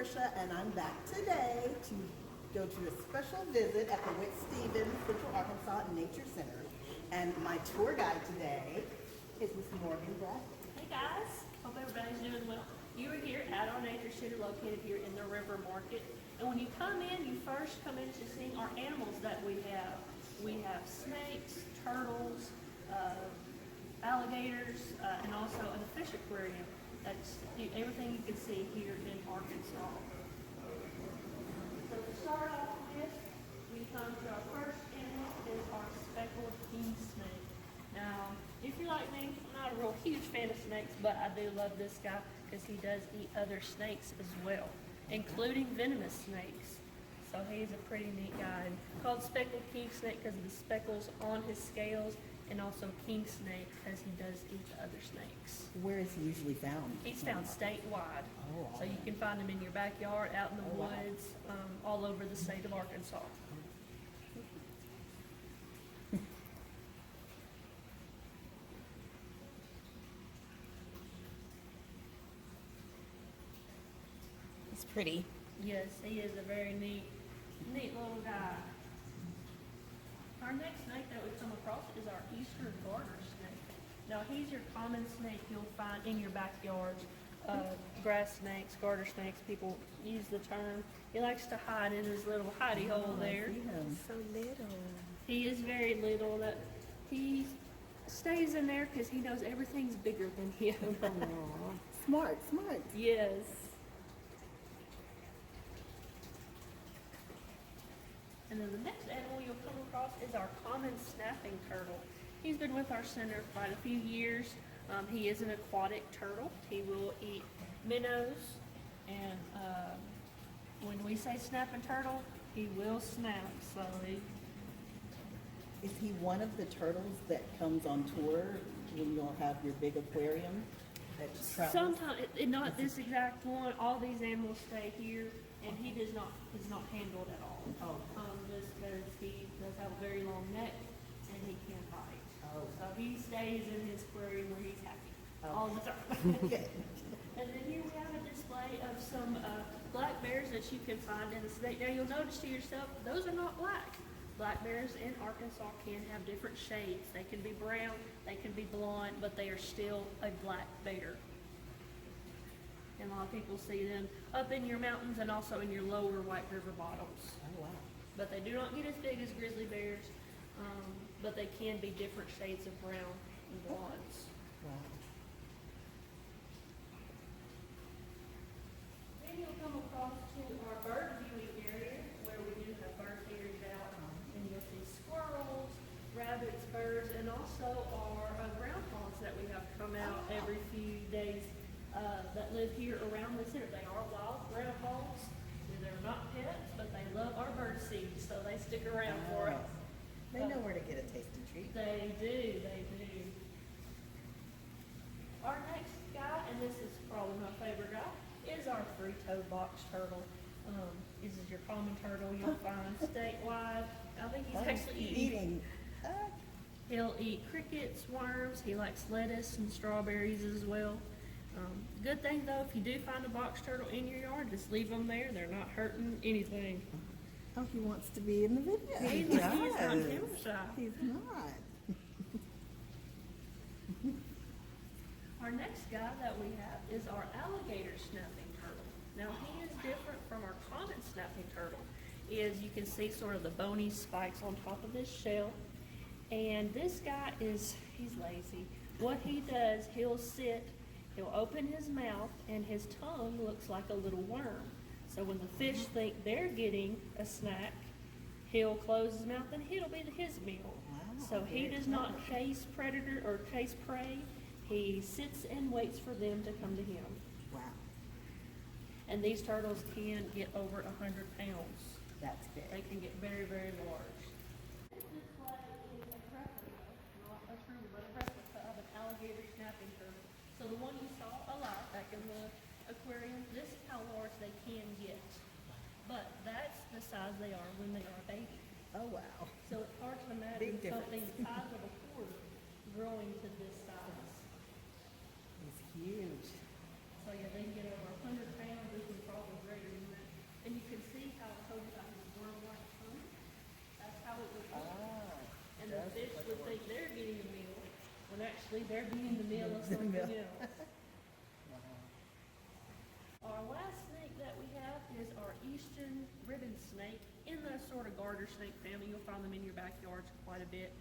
Patricia, and I'm back today to go to a special visit at the Whit Stevens Central Arkansas Nature Center. And my tour guide today is Miss Morgan Brett. Hey guys, hope everybody's doing well. You are here at our nature center located here in the River Market. And when you come in, you first come into seeing our animals that we have. We have snakes, turtles, alligators, and also a fish aquarium. That's everything you can see here in Arkansas. So to start off with, we come to our first animal is our speckled king snake. Now, if you're like me, I'm not a real huge fan of snakes, but I do love this guy because he does eat other snakes as well, including venomous snakes. So he's a pretty neat guy. Called speckled king snake because of the speckles on his scales, and also king snake because he does eat the other snakes. Where is he usually found? He's found statewide. Oh, So you can find him in your backyard, out in the woods, all over the state of Arkansas. It's pretty. Yes, he is a very neat little guy. Our next snake that we come across is our eastern garter snake. Now he's your common snake you'll find in your backyards. Grass snakes, garter snakes, people use the term. He likes to hide in his little hidey hole there. So little. He is very little. That he stays in there because he knows everything's bigger than him. Smart, smart. Yes. And then the next animal you'll come across is our common snapping turtle. He's been with our center quite a few years. He is an aquatic turtle. He will eat minnows, and when we say snapping turtle, he will snap. So Is he one of the turtles that comes on tour when you'll have your big aquarium? That travels? sometimes, not this exact one. All these animals stay here, and he is not handled at all. Oh. Just because he does have a very long neck, and he can bite. Oh. So he stays in his aquarium where he's happy Oh. all the time. Okay. And then here we have a display of some black bears that you can find in the state. Now you'll notice to yourself, those are not black. Black bears in Arkansas can have different shades. They can be brown, they can be blonde, but they are still a black bear. And a lot of people see them up in your mountains and also in your lower White River bottoms. Oh, wow. But they do not get as big as grizzly bears, but they can be different shades of brown and blondes. Wow. Then you'll come across to our bird viewing area where we do have bird feeders out, and you'll see squirrels, rabbits, birds, and also our groundhogs that we have come out every few days that live here around the center. They are wild groundhogs. They're not pets, but they love our bird seed, so they stick around for us. They know where to get a tasty treat. They do. Our next guy, and this is probably my favorite guy, is our three-toed box turtle. This is your common turtle you'll find statewide. I think he's actually eating. He'll eat crickets, worms. He likes lettuce and strawberries as well. Good thing though, if you do find a box turtle in your yard, just leave them there. They're not hurting anything. Oh, he wants to be in the video. He's not camera shy. He's not. Our next guy that we have is our alligator snapping turtle. Now he is different from our common snapping turtle. Is you can see sort of the bony spikes on top of his shell. And this guy he's lazy. What he does, he'll open his mouth and his tongue looks like a little worm. So when the fish think they're getting a snack, he'll close his mouth and it'll be his meal. Wow, So he very does not chase predator or chase prey. He sits and waits for them to come to him. Wow, And these turtles can get over 100 pounds. that's big. They can get very, very large. This display is a replica, not a true, but a replica of an alligator snapping turtle. So the one you saw alive back in the aquarium, this is how large they can get. But that's the size they are when they are a baby. Oh, wow. So it's hard to imagine Big difference. something the size of a quarter growing to this size. He's huge. So yeah, they can get over 100 pounds, this is probably greater than actually, they're being the meal of something else. Our last snake that we have is our eastern ribbon snake. In the sort of garter snake family, you'll find them in your backyards quite a bit.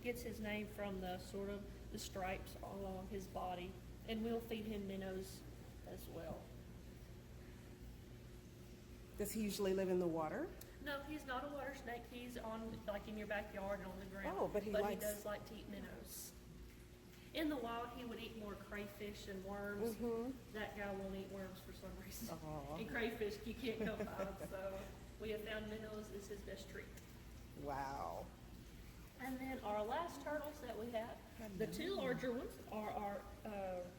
Gets his name from the sort of the stripes along his body, and we'll feed him minnows as well. Does he usually live in the water? No, he's not a water snake. He's on, like, in your backyard and on the ground. Oh, but he likes- does like to eat minnows. In the wild, he would eat more crayfish and worms. That guy won't eat worms for some reason. Aw. And crayfish, you can't go by them, so we have found minnows is his best treat. Wow. And then our last turtles that we have, the two larger ones are our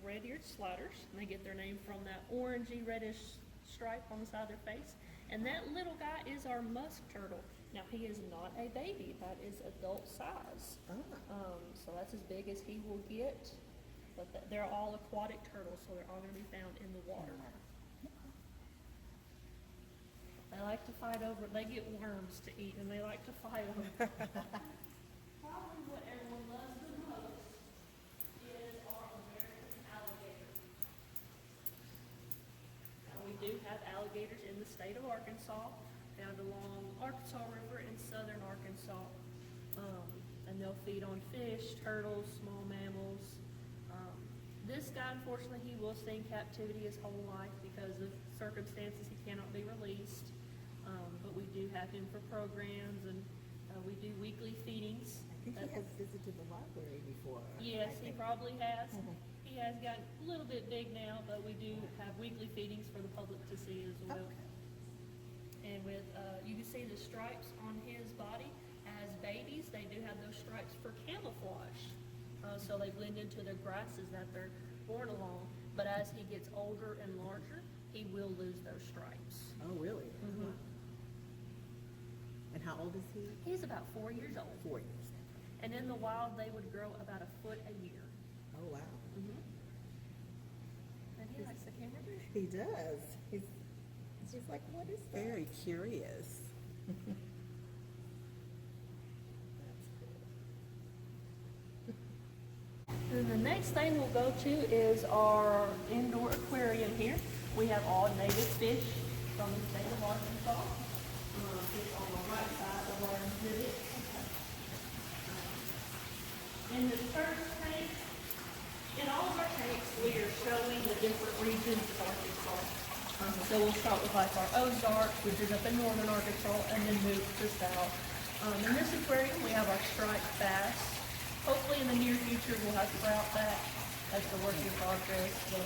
red-eared sliders, and they get their name from that orangey reddish stripe on the side of their face. And that little guy is our musk turtle. Now, he is not a baby, that is adult size. So that's as big as he will get, but they're all aquatic turtles, so they're all gonna be found in the water. They like to fight over, they get worms to eat, and they like to fight over. Probably what everyone loves the most is our American alligator. Now, we do have alligators in the state of Arkansas, found along Arkansas River in southern Arkansas. And they'll feed on fish, turtles, small mammals. This guy, unfortunately, he will stay in captivity his whole life because of circumstances. He cannot be released. But we do have him for programs, and we do weekly feedings. I think he has visited the library before. Yes, I he think. probably has. He has gotten a little bit big now, but we do have weekly feedings for the public to see as well. And with, you can see the stripes on his body. As babies, they do have those stripes for camouflage. So they blend into the grasses that they're born along. But as he gets older and larger, he will lose those stripes. Oh, really? And how old is he? He's about 4 years old. 4 years. And in the wild, they would grow about a foot a year. Oh, wow. And he likes the kangaroo. He does. He's just like, what is that? Very curious. And the next thing we'll go to is our indoor aquarium here. We have all native fish from the state of Arkansas. It's on the right side of our exhibit. In the first tank, in all of our tanks, we are showing the different regions of Arkansas. So we'll start with like our Ozarks, which is up in northern Arkansas, and then move to south. In this aquarium, we have our striped bass. Hopefully in the near future, we'll have trout back. That's the work in progress. But,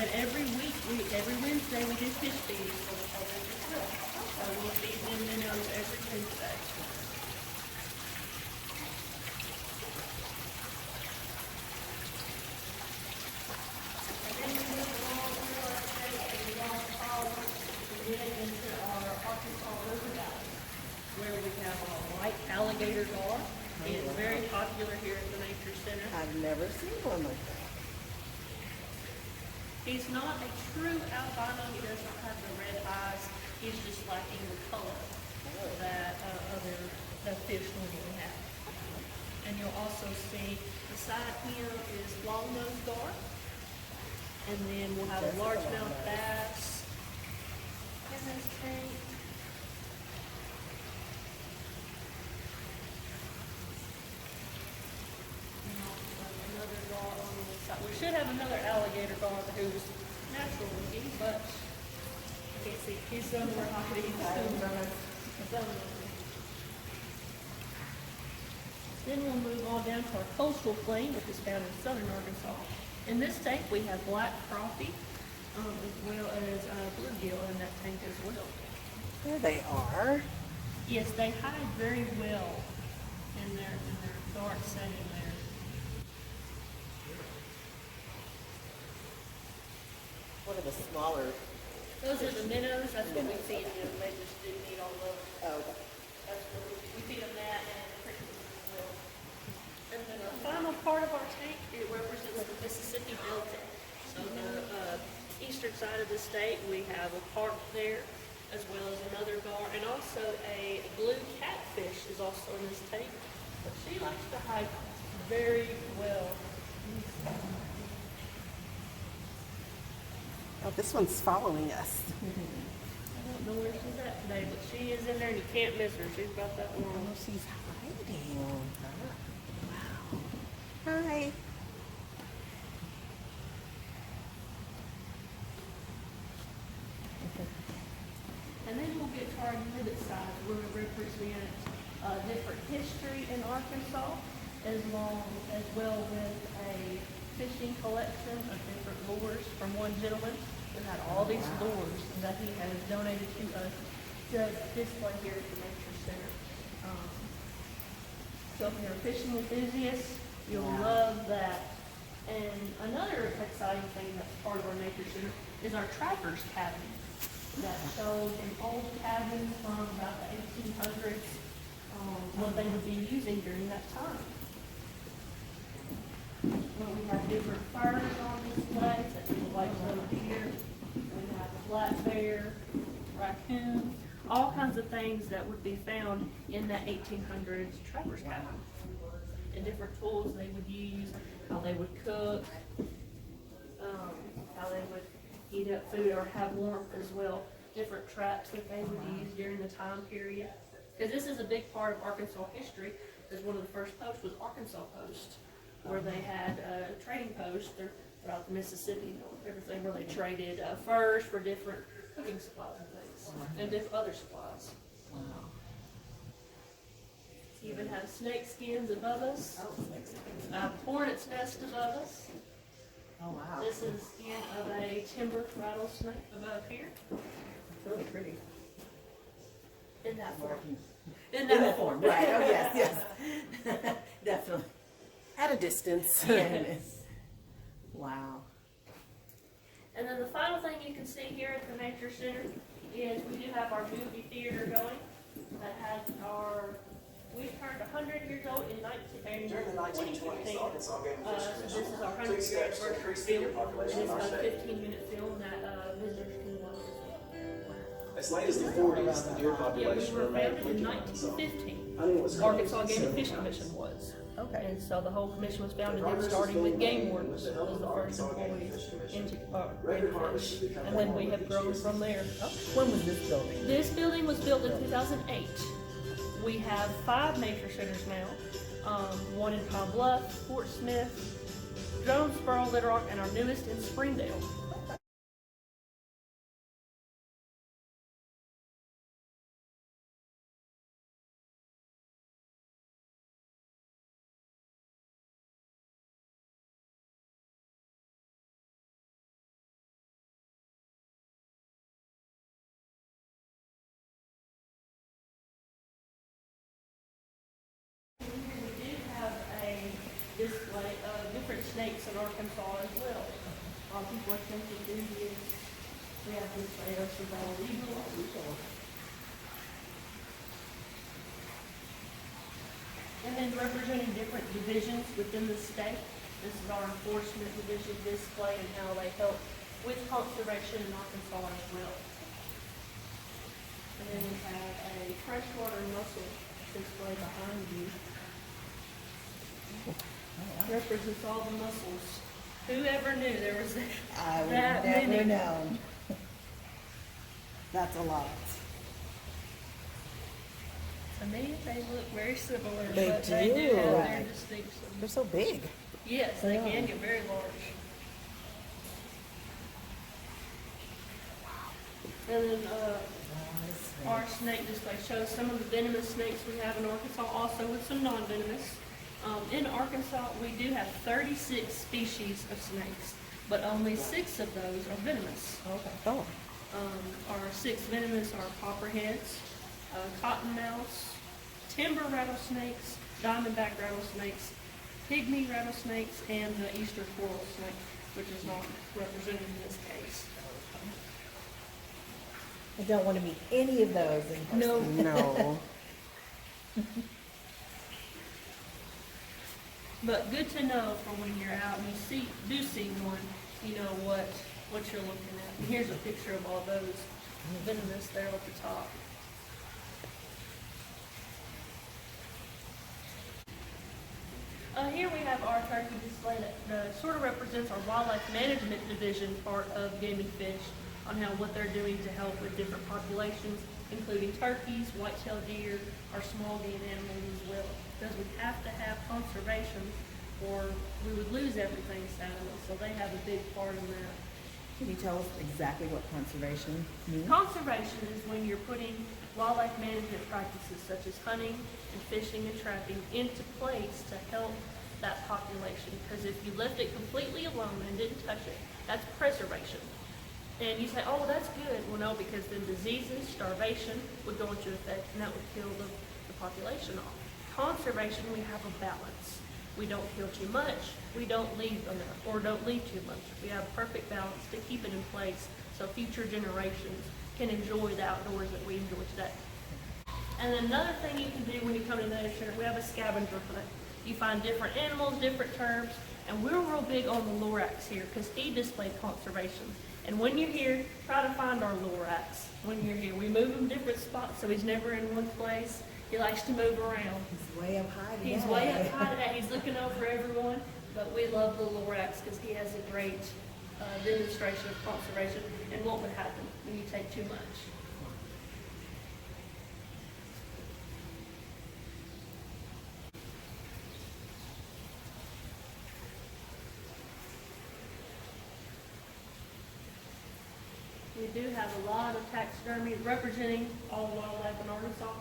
and every week, every Wednesday, we do fish feeding for the public as well. So we'll feed them minnows every Wednesday. And then we move along through our state and we all follow and get into our Arkansas River Valley, where we have our white alligator gar. He is very popular here at the Nature Center. I've never seen one like that. He's not a true albino. He does not have the red eyes. He's just lacking the color that the fish normally have. And you'll also see beside him is long-nosed gar. And then we'll have a largemouth bass in this tank. Another gar on the side. We should have another alligator gar who's natural looking, but you can't see. He's somewhere hiding. Then we'll move on down to our coastal plain, which is found in southern Arkansas. In this tank, we have black crappie, as well as bluegill in that tank as well. There they are. Yes, they hide very well in their dark setting there. What are the smaller? Those are the minnows. That's what we feed them. They just do need all those. Oh, That's what we feed them that and crickets as well. And then the final part of our tank, it represents the Mississippi Delta. So the eastern side of the state, we have a park there, as well as another gar, and also a blue catfish is also in this tank. But she likes to hide very well. Oh, this one's following us. I don't know where she's at today, but she is in there and you can't miss her. She's about that Oh, long. she's hiding. Wow. Hi. And then we'll get to our exhibit side where we represent different history in Arkansas as well with a fishing collection of different lures from one gentleman who had all these lures that he has donated to us to display here at the Nature Center. So if you're a fishing enthusiast, you'll love that. And another exciting thing that's part of our Nature Center is our trapper's cabin that shows an old cabin from about the 1800s, what they would be using during that time. Well, we have different furs on display, such as the white-tailed deer. We have black bear, raccoon, all kinds of things that would be found in that 1800s trapper's cabin. And different tools they would use, how they would cook, how they would heat up food or have warmth as well. Different traps that they would use during the time period. Because this is a big part of Arkansas history, because one of the first posts was Arkansas Post, where they had a trading post throughout the Mississippi and everything, where they traded furs for different cooking supplies and things, and different other supplies. Wow. Even have snake skins above us, hornet's nest above us. Oh, wow. This is skin of a timber rattlesnake above here. Really pretty. In that form. In that form, right. Oh, yes, yes. Definitely. At a distance. Yes. Wow. And then the final thing you can see here at the Nature Center is we do have our movie theater going that has we turned 100 years old in 2015. So this is our 100th anniversary film, and it's about a 15-minute film that visitors can watch. As late as the 40s, the deer Yeah, population we were remained founded in weakening. So 1915. Arkansas Game and Fish Commission was. Okay. And so the whole commission was founded then, starting with game wardens was the first employees into fish. And then we have grown from there. Oh, when was this building? This building was built in 2008. We have 5 nature centers now. One in Pine Bluff, Fort Smith, Jonesboro, Little Rock, and our newest in Springdale. Display of different snakes in Arkansas as well. People are tempted to use. We have display of survival eagle. And then representing different divisions within the state. This is our enforcement division display and how they help with conservation in Arkansas as well. And then we have a freshwater mussel display behind you. Represents all the mussels. Whoever knew there was I would that never many? known. That's a lot. To me, they look very similar, They but they do do. have their Right. distinctions. They're so big. Yes, they can get very large. And then our snake display shows some of the venomous snakes we have in Arkansas, also with some non-venomous. In Arkansas, we do have 36 species of snakes, but only 6 of those are venomous. Okay. Oh. Our 6 venomous are copperheads, cottonmouths, timber rattlesnakes, diamondback rattlesnakes, pygmy rattlesnakes, and the eastern coral snake, which is not represented in this case. I don't want to meet any of those in person. No. No. But good to know for when you're out and you do see one, you know what you're looking at. And here's a picture of all those venomous there at the top. Here we have our turkey display that sort of represents our wildlife management division part of Game and Fish on how what they're doing to help with different populations, including turkeys, white-tailed deer, our small game animals as well. Because we have to have conservation or we would lose everything sadly, so they have a big part in that. Can you tell us exactly what conservation means? Conservation is when you're putting wildlife management practices such as hunting and fishing and trapping into place to help that population. Because if you left it completely alone and didn't touch it, that's preservation. And you say, oh, well, that's good. Well, no, because then diseases, starvation would go into effect, and that would kill the population off. Conservation, we have a balance. We don't kill too much, we don't leave enough, or don't leave too much. We have a perfect balance to keep it in place so future generations can enjoy the outdoors that we enjoy today. And then another thing you can do when you come to nature, we have a scavenger hunt. You find different animals, different terms, and we're real big on the Lorax here because he displayed conservation. And when you're here, try to find our Lorax when you're here. We move him different spots so he's never in one place. He likes to move around. He's way up high today. He's way up high today. He's looking over everyone, but we love the Lorax because he has a great demonstration of conservation and what would happen when you take too much. We do have a lot of taxidermy representing all wildlife in Arkansas.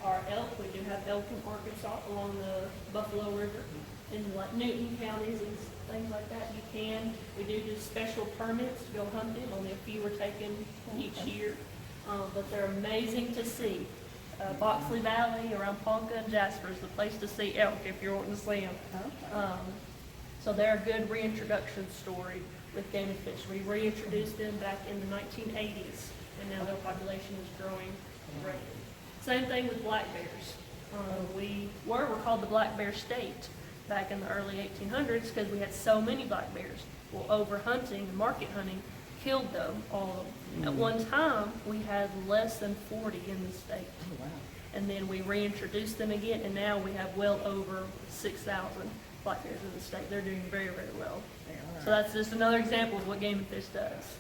Our elk, we do have elk in Arkansas along the Buffalo River in like Newton counties and things like that. You can. We do special permits to go hunting. Only a few are taken each year, but they're amazing to see. Boxley Valley around Ponca and Jasper is the place to see elk if you're wanting to see them. So they're a good reintroduction story with Game and Fish. We reintroduced them back in the 1980s, and now their population is growing greatly. Same thing with black bears. We're called the Black Bear State back in the early 1800s because we had so many black bears. Well, overhunting and market hunting killed them, all of them. At one time, we had less than 40 in the state. Oh, wow. And then we reintroduced them again, and now we have well over 6,000 black bears in the state. They're doing very, very well. They are. So that's just another example of what Game and Fish does.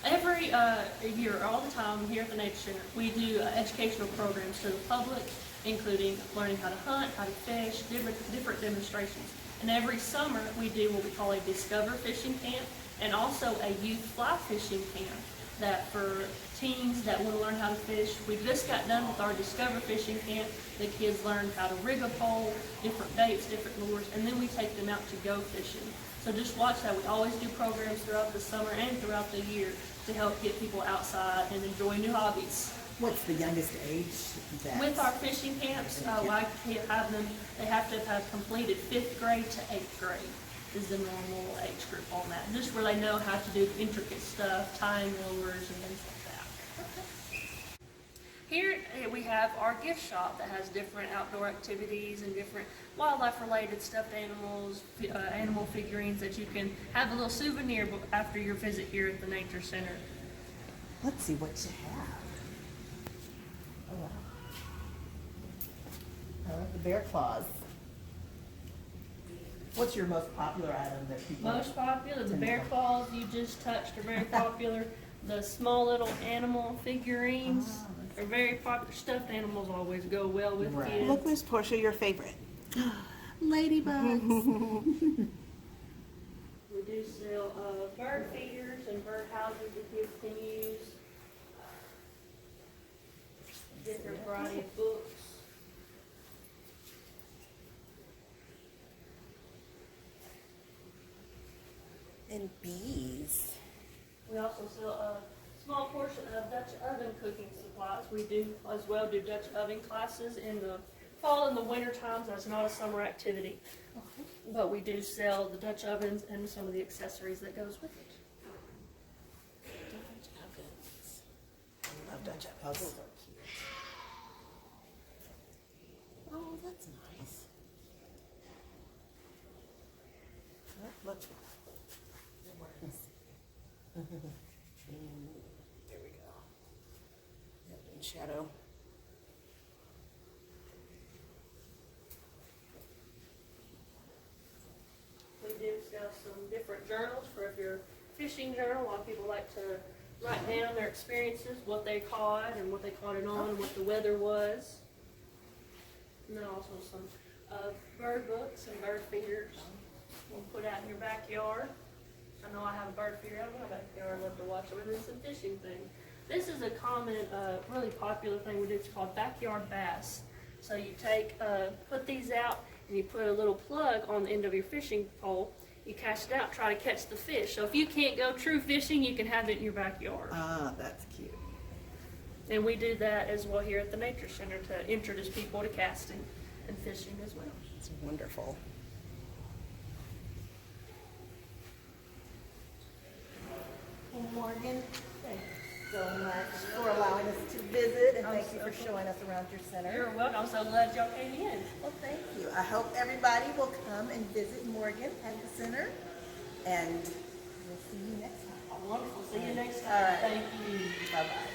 Every year, all the time, here at the Nature Center, we do educational programs to the public, including learning how to hunt, how to fish, different demonstrations. And every summer, we do what we call a Discover Fishing Camp, and also a Youth Fly Fishing Camp that for teens that want to learn how to fish. We just got done with our Discover Fishing Camp. The kids learned how to rig a pole, different baits, different lures, and then we take them out to go fishing. So just watch that. We always do programs throughout the summer and throughout the year to help get people outside and enjoy new hobbies. What's the youngest age that? With our fishing camps, I have them, they have to have completed 5th grade to 8th grade is the normal age group on that. Just where they know how to do intricate stuff, tying lures and things like that. Here we have our gift shop that has different outdoor activities and different wildlife-related stuffed animals, animal figurines that you can have a little souvenir after your visit here at the Nature Center. Let's see what you have. Oh, wow. I like the bear claws. What's your most popular item that people? Most popular, the bear claws you just touched are very popular. The small little animal figurines are very popular. Stuffed animals always go well with Right. kids. Look, Miss Portia, your favorite. Ladybugs. We do sell bird feeders and bird houses that kids can use. Different variety of books. And bees. We also sell a small portion of Dutch oven cooking supplies. We do as well do Dutch oven classes in the fall and the winter times. That's not a summer activity. But we do sell the Dutch ovens and some of the accessories that goes with it. Dutch ovens. I love Dutch ovens. Puzzles are cute. Oh, that's nice. Look. There we go. Shadow. We do sell some different journals for if you're a fishing journal. A lot of people like to write down their experiences, what they caught and what they caught it on, and what the weather was. And then also some bird books and bird feeders we'll put out in your backyard. I know I have a bird feeder out in my backyard. I love to watch it. But it's a fishing thing. This is a common, really popular thing we do. It's called backyard bass. So you take, put these out, and you put a little plug on the end of your fishing pole. You cast it out, try to catch the fish. So if you can't go true fishing, you can have it in your backyard. Ah, that's cute. And we do that as well here at the Nature Center to introduce people to casting and fishing as well. It's wonderful. Well, Morgan, thank you so much for allowing us to visit, and thank you for showing us around your center. You're welcome. I'm so glad y'all came in. Well, thank you. I hope everybody will come and visit Morgan at the center, and we'll see you next time. Wonderful. See you next All time. right. Thank you. Bye-bye.